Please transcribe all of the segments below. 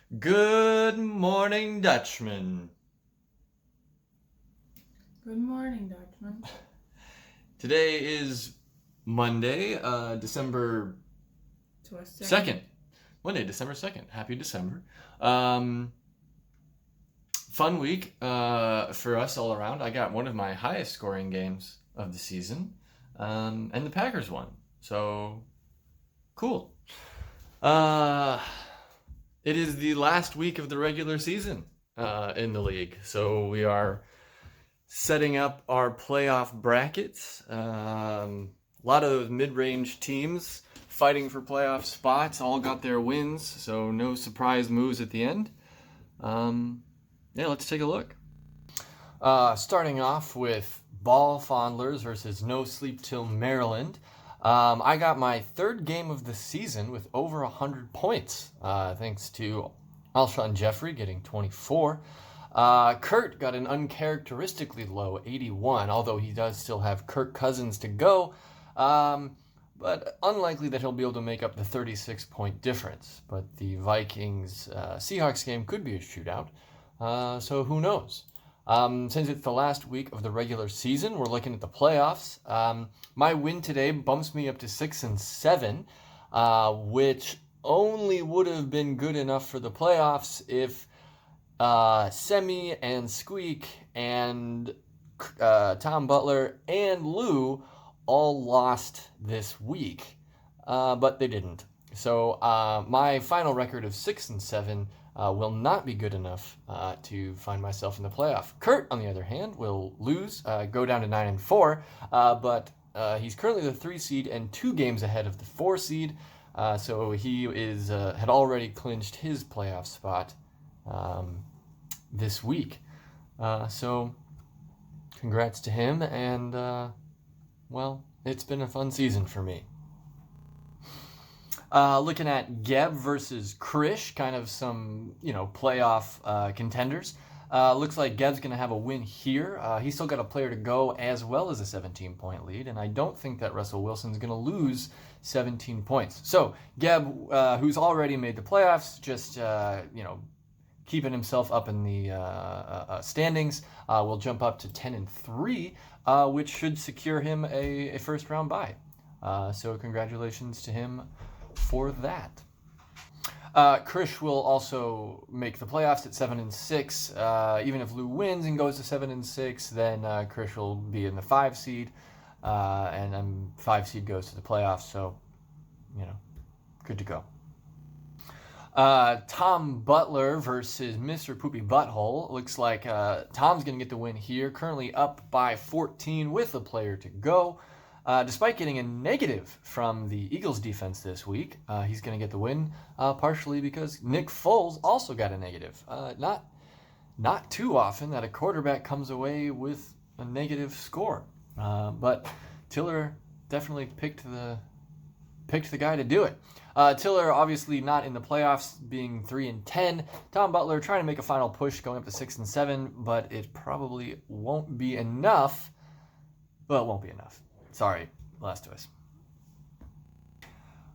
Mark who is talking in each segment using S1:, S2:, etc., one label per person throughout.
S1: Good morning, Dutchman.
S2: Good morning, Dutchman.
S1: Today is Monday, December
S2: To a
S1: 2nd. Monday, December 2nd. Happy December. Fun week for us all around. I got one of my highest scoring games of the season, and the Packers won. So, cool. It is the last week of the regular season in the league. So we are setting up our playoff brackets. A lot of those mid-range teams fighting for playoff spots all got their wins, so no surprise moves at the end. Let's take a look. Starting off with Ball Fondlers versus No Sleep Till Maryland. I got my third game of the season with over 100 points, thanks to Alshon Jeffrey getting 24. Kurt got an uncharacteristically low 81, although he does still have Kirk Cousins to go, but unlikely that he'll be able to make up the 36-point difference. But the Vikings-Seahawks game could be a shootout, so who knows? Since it's the last week of the regular season, we're looking at the playoffs. My win today bumps me up to 6-7, which only would have been good enough for the playoffs if Semi and Squeak and Tom Butler and Lou all lost this week, but they didn't. So my final record of 6-7 will not be good enough to find myself in the playoff. Kurt, on the other hand, will lose, go down to 9-4, but he's currently the 3 seed and 2 games ahead of the 4 seed. So he had already clinched his playoff spot this week. So congrats to him, and it's been a fun season for me. Looking at Geb versus Krish, kind of some, playoff contenders. Looks like Geb's going to have a win here. He's still got a player to go as well as a 17-point lead, and I don't think that Russell Wilson's going to lose 17 points. So Geb, who's already made the playoffs, just, keeping himself up in the standings, will jump up to 10-3, which should secure him a first-round bye. So congratulations to him for that. Krish will also make the playoffs at 7-6. Even if Lou wins and goes to 7-6, then Krish will be in the 5 seed, and then 5 seed goes to the playoffs. So, good to go. Tom Butler versus Mr. Poopy Butthole. Looks like Tom's going to get the win here. Currently up by 14 with a player to go. Despite getting a negative from the Eagles defense this week, he's going to get the win, partially because Nick Foles also got a negative. Not too often that a quarterback comes away with a negative score, but Tiller definitely picked the guy to do it. Tiller obviously not in the playoffs, being 3-10. Tom Butler trying to make a final push, going up to 6-7, but it probably won't be enough. Well, it won't be enough. Sorry, last choice.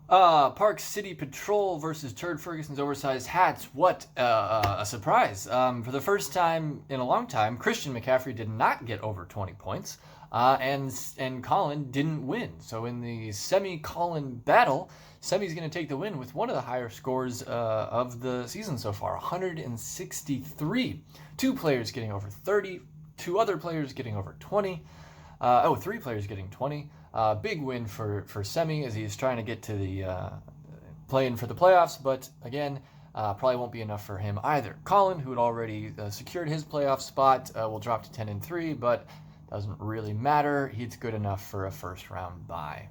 S1: Park City Patrol versus Turd Ferguson's Oversized Hats. What a surprise. For the first time in a long time, Christian McCaffrey did not get over 20 points, and Colin didn't win. So in the Semi-Colin battle, Semi's going to take the win with one of the higher scores of the season so far, 163. 2 players getting over 30, 2 other players getting over 20. 3 players getting 20. Big win for Semi as he's trying to get to the play-in for the playoffs, but again, probably won't be enough for him either. Colin, who had already secured his playoff spot, will drop to 10-3, but doesn't really matter. He's good enough for a first-round bye.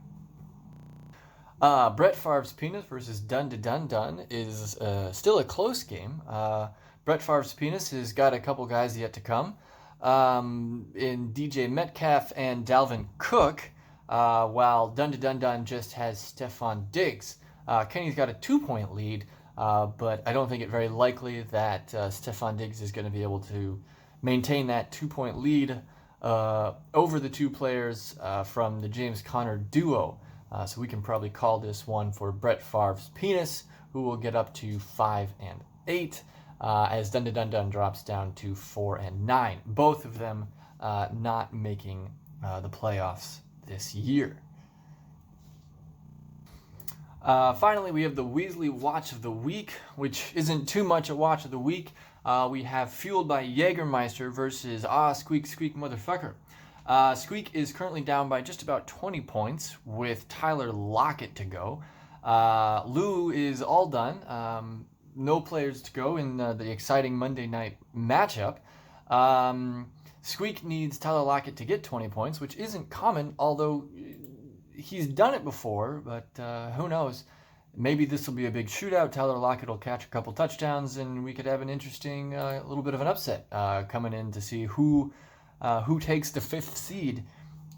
S1: Brett Favre's Penis versus Dun Dun Dun is still a close game. Brett Favre's Penis has got a couple guys yet to come. In DJ Metcalf and Dalvin Cook, while Dun Dun Dun just has Stephon Diggs. Kenny's got a 2-point lead, but I don't think it very likely that Stephon Diggs is going to be able to maintain that 2-point lead over the 2 players from the James Conner duo. So we can probably call this one for Brett Favre's penis, who will get up to 5-8, as Dun Dun Dun Dun drops down to 4-9. Both of them not making the playoffs this year. Finally, we have the Weasley Watch of the Week, which isn't too much a Watch of the Week. We have Fueled by Jägermeister versus Squeak Squeak Motherfucker. Squeak is currently down by just about 20 points with Tyler Lockett to go. Lou is all done. No players to go in the exciting Monday night matchup. Squeak needs Tyler Lockett to get 20 points, which isn't common, although he's done it before, but who knows? Maybe this will be a big shootout. Tyler Lockett will catch a couple touchdowns, and we could have an interesting little bit of an upset coming in to see who takes the 5th seed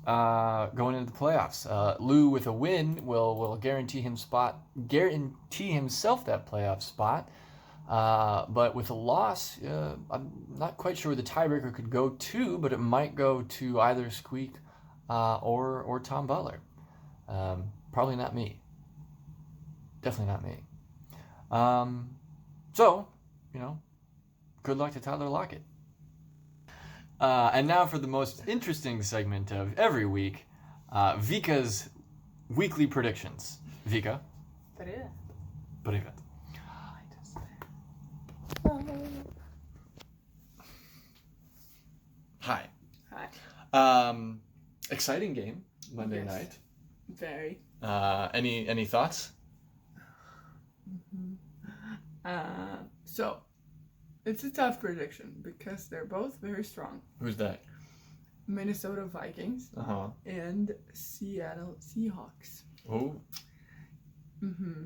S1: going into the playoffs. Lou with a win will guarantee himself that playoff spot. But with a loss, I'm not quite sure where the tiebreaker could go to, but it might go to either Squeak or Tom Butler. Probably not me. Definitely not me. So, good luck to Tyler Lockett. And now for the most interesting segment of every week, Vika's weekly predictions. Vika. Привет. Hi. Exciting game Monday night.
S2: Very.
S1: Any thoughts?
S2: So, it's a tough prediction because they're both very strong.
S1: Who's that?
S2: Minnesota Vikings and Seattle Seahawks.
S1: Oh.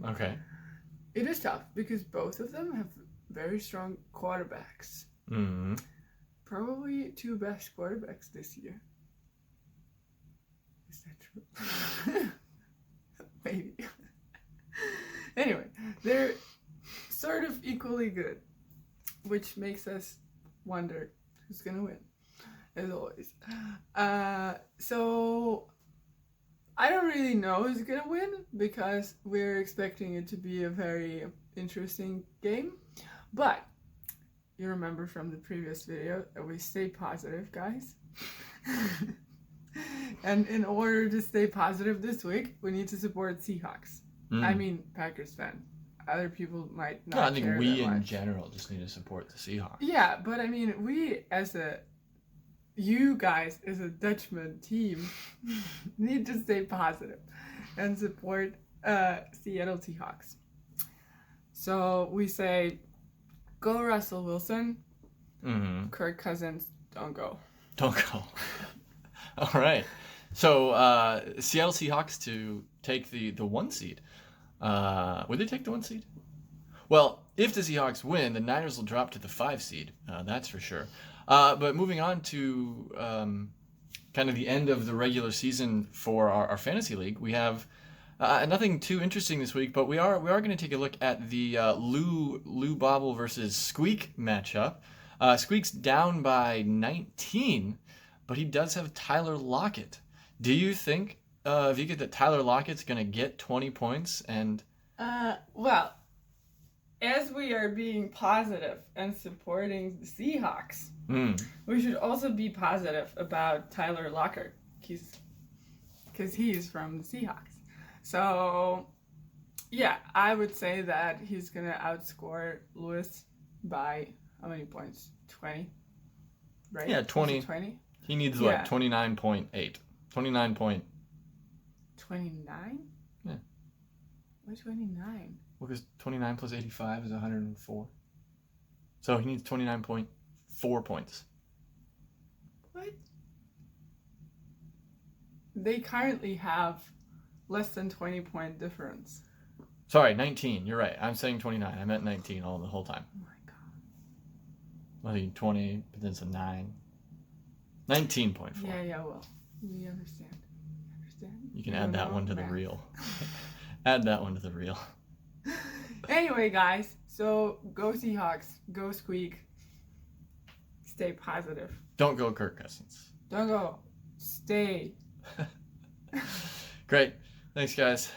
S1: Okay.
S2: It is tough because both of them have very strong quarterbacks. Probably 2 best quarterbacks this year. Is that true? Maybe. Anyway, they're sort of equally good, which makes us wonder who's gonna win, as always. So I don't really know who's gonna win because we're expecting it to be a very interesting game. But you remember from the previous video that we stay positive, guys. And in order to stay positive this week, we need to support Seahawks. I mean, Packers fan. Other people might not.
S1: No, I think
S2: care
S1: we
S2: that
S1: in
S2: much.
S1: general just need to support the Seahawks.
S2: Yeah, but I mean, you guys as a Dutchman team need to stay positive and support Seattle Seahawks. So we say, go Russell Wilson. Kirk Cousins, don't go.
S1: Don't go. All right. So Seattle Seahawks to take the 1 seed. Would they take the 1 seed? Well, if the Seahawks win, the Niners will drop to the 5 seed. That's for sure. But moving on to kind of the end of the regular season for our fantasy league, we have nothing too interesting this week, but we are going to take a look at the Lou Bobble versus Squeak matchup. Squeak's down by 19, but he does have Tyler Lockett. Do you think, Vika, that Tyler Lockett's going to get 20 points? And
S2: well, as we are being positive and supporting the Seahawks, we should also be positive about Tyler Lockett because he's from the Seahawks. So, yeah, I would say that he's going to outscore Lewis by how many points? 20? Right?
S1: Yeah, 20.
S2: 20?
S1: He needs, what, 29.8? 29 point...
S2: 29?
S1: Yeah.
S2: Why 29?
S1: Well, because 29 plus 85 is 104. So he needs 29.4 points.
S2: What? They currently have less than 20-point difference.
S1: Sorry, 19. You're right. I'm saying 29. I meant 19 the whole time.
S2: Oh my god.
S1: Well, I think 20, but then it's a 9. 19.4.
S2: Yeah, well, we understand.
S1: You can add that one to the reel. Add that one to the reel.
S2: Anyway, guys, so go Seahawks, go Squeak, stay positive.
S1: Don't go Kirk Cousins.
S2: Don't go. Stay.
S1: Great. Thanks, guys.